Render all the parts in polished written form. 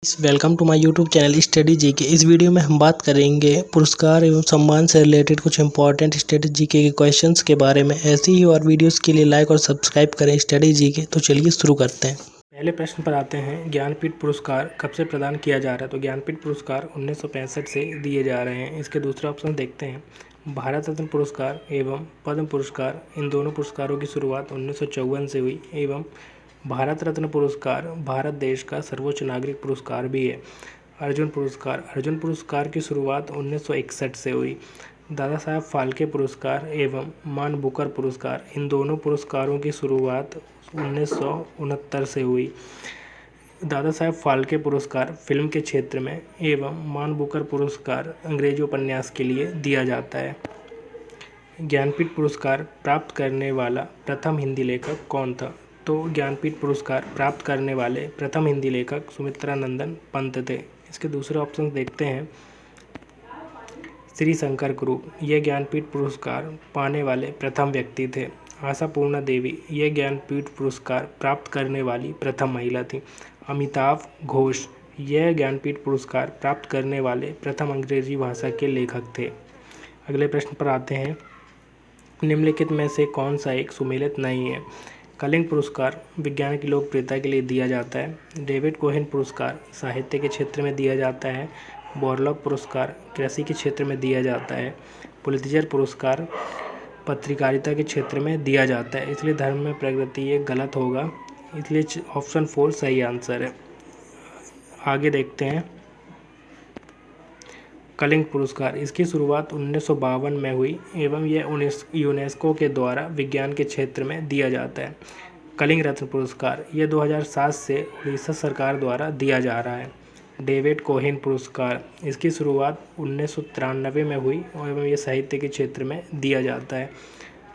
Welcome to my YouTube channel study G K. इस video में हम बात करेंगे पुरस्कार एवं सम्मान से रिलेटेड कुछ इंपॉर्टेंट स्टडी जी के क्वेश्चंस के बारे में। ऐसी ही और वीडियोस के लिए लाइक और सब्सक्राइब करें स्टडी जी के। तो चलिए शुरू करते हैं। पहले प्रश्न पर आते हैं, ज्ञानपीठ पुरस्कार कब से प्रदान किया जा रहा है? तो ज्ञानपीठ पुरस्कार 1965 से दिए जा रहे हैं। इसके दूसरा ऑप्शन देखते हैं, भारत रत्न पुरस्कार एवं पद्म पुरस्कार, इन दोनों पुरस्कारों की शुरुआत 1954 से हुई एवं भारत रत्न पुरस्कार भारत देश का सर्वोच्च नागरिक पुरस्कार भी है। अर्जुन पुरस्कार की शुरुआत 1961 से हुई। दादा साहब फाल्के पुरस्कार एवं मान बुकर पुरस्कार, इन दोनों पुरस्कारों की शुरुआत 1969 से हुई। दादा साहब फाल्के पुरस्कार फिल्म के क्षेत्र में एवं मान बुकर पुरस्कार अंग्रेजी उपन्यास के लिए दिया जाता है। ज्ञानपीठ पुरस्कार प्राप्त करने वाला प्रथम हिंदी लेखक कौन था? तो ज्ञानपीठ पुरस्कार प्राप्त करने वाले प्रथम हिंदी लेखक सुमित्रा नंदन पंत थे। इसके दूसरे ऑप्शन देखते हैं, श्री शंकर कुरूप, ये ज्ञानपीठ पुरस्कार पाने वाले प्रथम व्यक्ति थे। आशापूर्णा देवी, ये ज्ञानपीठ पुरस्कार प्राप्त करने वाली प्रथम महिला थी। अमिताभ घोष, यह ज्ञानपीठ पुरस्कार प्राप्त करने वाले प्रथम अंग्रेजी भाषा के लेखक थे। अगले प्रश्न पर आते हैं, निम्नलिखित में से कौन सा एक सुमेलित नहीं है? कलिंग पुरस्कार विज्ञान की लोकप्रियता के लिए दिया जाता है। डेविड कोहेन पुरस्कार साहित्य के क्षेत्र में दिया जाता है। बोरलॉग पुरस्कार कृषि के क्षेत्र में दिया जाता है। पुलित्जर पुरस्कार पत्रकारिता के क्षेत्र में दिया जाता है। इसलिए धर्म में प्रगति ये गलत होगा, इसलिए ऑप्शन 4 सही आंसर है। आगे देखते हैं, कलिंग पुरस्कार, इसकी शुरुआत 1952 में हुई एवं यह यूनेस्को के द्वारा विज्ञान के क्षेत्र में दिया जाता है। कलिंग रत्न पुरस्कार, यह 2007 से उड़ीसा सरकार द्वारा दिया जा रहा है। डेविड कोहेन पुरस्कार, इसकी शुरुआत 1993 में हुई एवं यह साहित्य के क्षेत्र में दिया जाता है।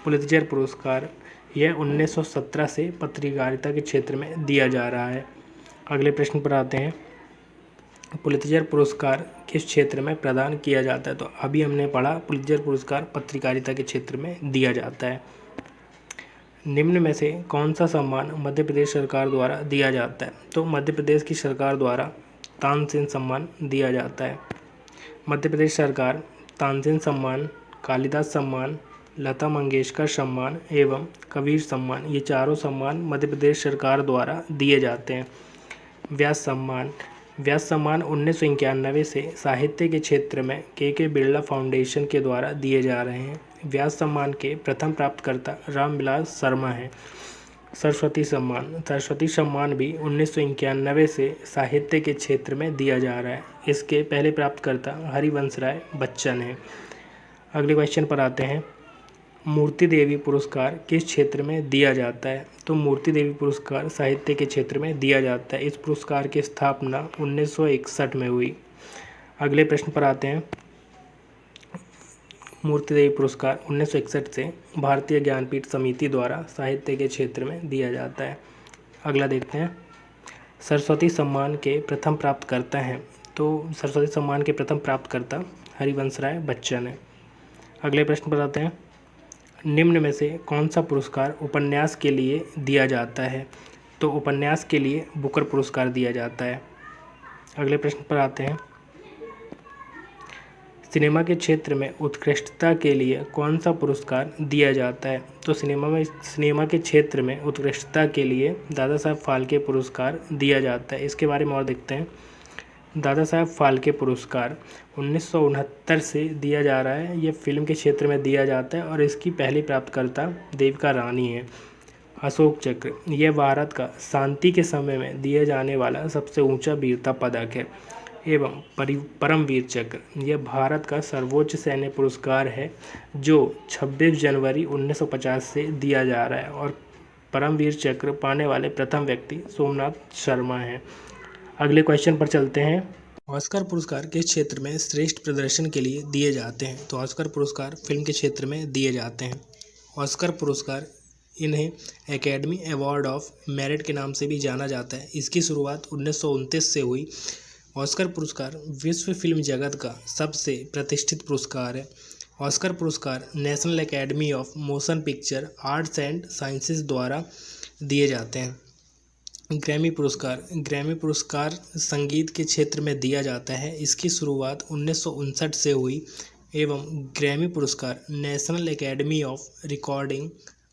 पुलित्जर पुरस्कार, यह 1917 से पत्रकारिता के क्षेत्र में दिया जा रहा है। अगले प्रश्न पर आते हैं, पुलित्जर पुरस्कार किस क्षेत्र में प्रदान किया जाता है? तो अभी हमने पढ़ा, पुलित्जर पुरस्कार पत्रकारिता के क्षेत्र में दिया जाता है। निम्न में से कौन सा सम्मान मध्य प्रदेश सरकार द्वारा दिया जाता है? तो मध्य प्रदेश की सरकार द्वारा तानसेन सम्मान दिया जाता है। मध्य प्रदेश सरकार तानसेन सम्मान, कालिदास सम्मान, लता मंगेशकर सम्मान एवं कबीर सम्मान, ये चारों सम्मान मध्य प्रदेश सरकार द्वारा दिए जाते हैं। व्यास सम्मान 1991 से साहित्य के क्षेत्र में के बिरला फाउंडेशन के द्वारा दिए जा रहे हैं। व्यास सम्मान के प्रथम प्राप्तकर्ता रामविलास शर्मा हैं। सरस्वती सम्मान भी 1991 से साहित्य के क्षेत्र में दिया जा रहा है। इसके पहले प्राप्तकर्ता हरिवंशराय बच्चन हैं। अगले क्वेश्चन पर आते हैं, मूर्ति देवी पुरस्कार किस क्षेत्र में दिया जाता है? तो मूर्ति देवी पुरस्कार साहित्य के क्षेत्र में दिया जाता है। इस पुरस्कार की स्थापना 1961 में हुई। अगले प्रश्न पर आते हैं, मूर्ति देवी पुरस्कार 1961 से भारतीय ज्ञानपीठ समिति द्वारा साहित्य के क्षेत्र में दिया जाता है। अगला देखते हैं, सरस्वती सम्मान के प्रथम प्राप्तकर्ता हैं। तो सरस्वती सम्मान के प्रथम प्राप्तकर्ता हरिवंशराय बच्चन हैं। अगले प्रश्न पर आते हैं, निम्न में से कौन सा पुरस्कार उपन्यास के लिए दिया जाता है? तो उपन्यास के लिए बुकर पुरस्कार दिया जाता है। अगले प्रश्न पर आते हैं, सिनेमा के क्षेत्र में उत्कृष्टता के लिए कौन सा पुरस्कार दिया जाता है? तो सिनेमा के क्षेत्र में उत्कृष्टता के लिए दादा साहब फाल्के पुरस्कार दिया जाता है। इसके बारे में और देखते हैं, दादा साहब फाल्के पुरस्कार 1969 से दिया जा रहा है। ये फिल्म के क्षेत्र में दिया जाता है और इसकी पहली प्राप्तकर्ता देविका रानी है। अशोक चक्र, यह भारत का शांति के समय में दिए जाने वाला सबसे ऊंचा वीरता पदक है। एवं परमवीर चक्र, यह भारत का सर्वोच्च सैन्य पुरस्कार है जो 26 जनवरी 1950 से दिया जा रहा है और परमवीर चक्र पाने वाले प्रथम व्यक्ति सोमनाथ शर्मा हैं। अगले क्वेश्चन पर चलते हैं, ऑस्कर पुरस्कार किस क्षेत्र में श्रेष्ठ प्रदर्शन के लिए दिए जाते हैं? तो ऑस्कर पुरस्कार फिल्म के क्षेत्र में दिए जाते हैं। ऑस्कर पुरस्कार, इन्हें एकेडमी अवार्ड ऑफ मेरिट के नाम से भी जाना जाता है। इसकी शुरुआत 1929 से हुई। ऑस्कर पुरस्कार विश्व फिल्म जगत का सबसे प्रतिष्ठित पुरस्कार है। ऑस्कर पुरस्कार national academy of motion picture arts and sciences द्वारा दिए जाते हैं। ग्रैमी पुरस्कार संगीत के क्षेत्र में दिया जाता है। इसकी शुरुआत 1959 से हुई एवं ग्रैमी पुरस्कार national academy of recording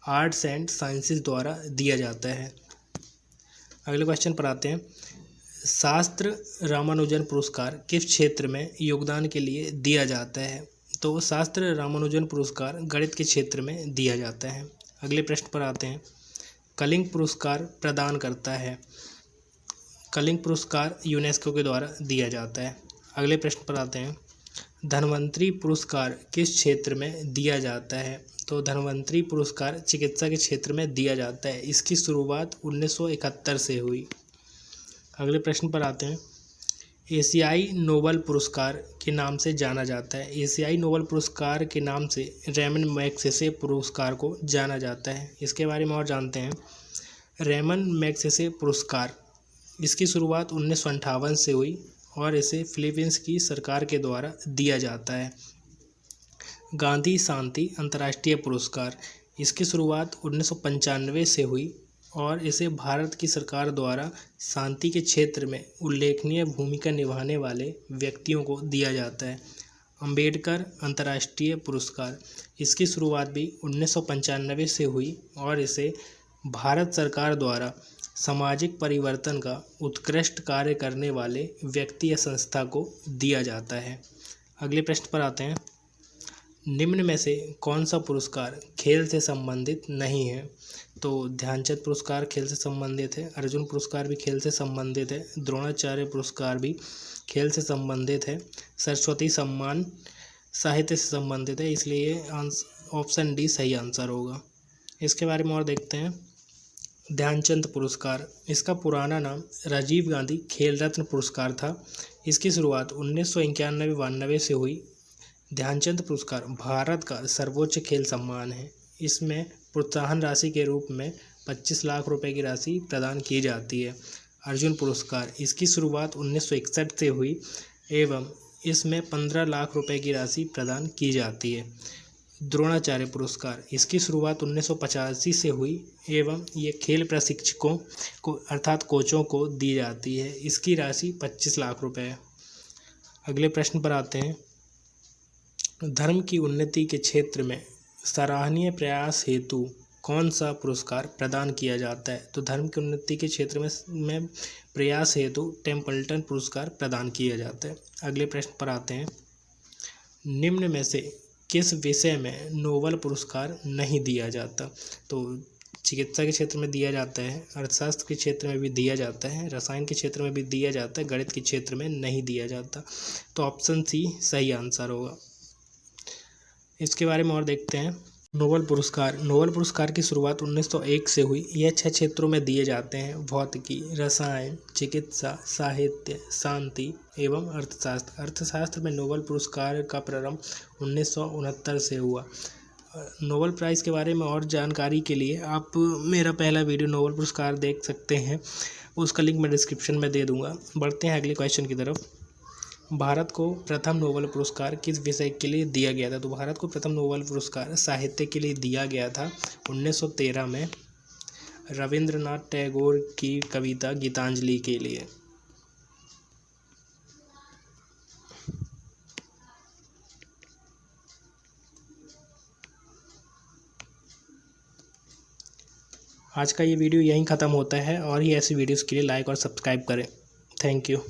arts and sciences द्वारा दिया जाता है। अगले क्वेश्चन पर आते हैं। शास्त्र रामानुजन पुरस्कार किस क्षेत्र में योगदान के लिए दिया जाता है? तो शास्त्र रामानुजन पुरस्कार गणित के क्षेत्र में दिया जाता है। अगले प्रश्न पर आते हैं। कलिंग पुरस्कार प्रदान करता है। कलिंग पुरस्कार यूनेस्को के द्वारा दिया जाता है। अगले प्रश्न पर आते हैं। धन्वंतरी पुरस्कार किस क्षेत्र में दिया जाता है? तो धन्वंतरी पुरस्कार चिकित्सा के क्षेत्र में दिया जाता है। इसकी शुरुआत 1971 से हुई। अगले प्रश्न पर आते हैं। एशियाई नोबेल पुरस्कार के नाम से जाना जाता है। एशियाई नोबेल पुरस्कार के नाम से रेमन मैग्सेसे पुरस्कार को जाना जाता है। इसके बारे में और जानते हैं। रेमन मैग्सेसे पुरस्कार इसकी शुरुआत 1958 से हुई और इसे फिलीपींस की सरकार के द्वारा दिया जाता है। गांधी शांति अंतर्राष्ट्रीय पुरस्कार इसकी शुरुआत 1995 से हुई और इसे भारत की सरकार द्वारा शांति के क्षेत्र में उल्लेखनीय भूमिका निभाने वाले व्यक्तियों को दिया जाता है। अंबेडकर अंतर्राष्ट्रीय पुरस्कार इसकी शुरुआत भी 1995 से हुई और इसे भारत सरकार द्वारा सामाजिक परिवर्तन का उत्कृष्ट कार्य करने वाले व्यक्ति या संस्था को दिया जाता है। अगले प्रश्न पर आते हैं। निम्न में से कौन सा पुरस्कार खेल से संबंधित नहीं है? तो ध्यानचंद पुरस्कार खेल से संबंधित है। अर्जुन पुरस्कार भी खेल से संबंधित है। द्रोणाचार्य पुरस्कार भी खेल से संबंधित है। सरस्वती सम्मान साहित्य से संबंधित है, इसलिए ऑप्शन डी सही आंसर होगा। इसके बारे में और देखते हैं। ध्यानचंद पुरस्कार इसका पुराना नाम राजीव गांधी खेल रत्न पुरस्कार था। इसकी शुरुआत 1991-92 से हुई। ध्यानचंद पुरस्कार भारत का सर्वोच्च खेल सम्मान है। इसमें प्रोत्साहन राशि के रूप में 25 लाख रुपए की राशि प्रदान की जाती है। अर्जुन पुरस्कार इसकी शुरुआत 1961 से हुई एवं इसमें 15 लाख रुपए की राशि प्रदान की जाती है। द्रोणाचार्य पुरस्कार इसकी शुरुआत 1985 से हुई एवं ये खेल प्रशिक्षकों को अर्थात कोचों को दी जाती है। इसकी राशि 25 लाख रुपए है। अगले प्रश्न पर आते हैं। धर्म की उन्नति के क्षेत्र में सराहनीय प्रयास हेतु कौन सा पुरस्कार प्रदान किया जाता है? तो धर्म की उन्नति के क्षेत्र में प्रयास हेतु टेम्पल्टन पुरस्कार प्रदान किया जाता है। अगले प्रश्न पर आते हैं। निम्न में से किस विषय में नोबेल पुरस्कार नहीं दिया जाता? तो चिकित्सा के क्षेत्र में दिया जाता है, अर्थशास्त्र के क्षेत्र में भी दिया जाता है, रसायन के क्षेत्र में भी दिया जाता है, गणित के क्षेत्र में नहीं दिया जाता। तो ऑप्शन सी सही आंसर होगा। इसके बारे में और देखते हैं। नोबेल पुरस्कार की शुरुआत 1901 से हुई। यह 6 क्षेत्रों में दिए जाते हैं। भौतिकी, रसायन, चिकित्सा, साहित्य, शांति एवं अर्थशास्त्र। अर्थशास्त्र में नोबेल पुरस्कार का प्रारंभ 1969 से हुआ। नोबेल प्राइज़ के बारे में और जानकारी के लिए आप मेरा पहला वीडियो नोबेल पुरस्कार देख सकते हैं, उसका लिंक मैं डिस्क्रिप्शन में दे दूँगा। बढ़ते हैं अगले क्वेश्चन की तरफ। भारत को प्रथम नोबेल पुरस्कार किस विषय के लिए दिया गया था? तो भारत को प्रथम नोबेल पुरस्कार साहित्य के लिए दिया गया था 1913 में रविंद्रनाथ टैगोर की कविता गीतांजलि के लिए। आज का ये वीडियो यहीं ख़त्म होता है और ही ऐसी वीडियोस के लिए लाइक और सब्सक्राइब करें। Thank you.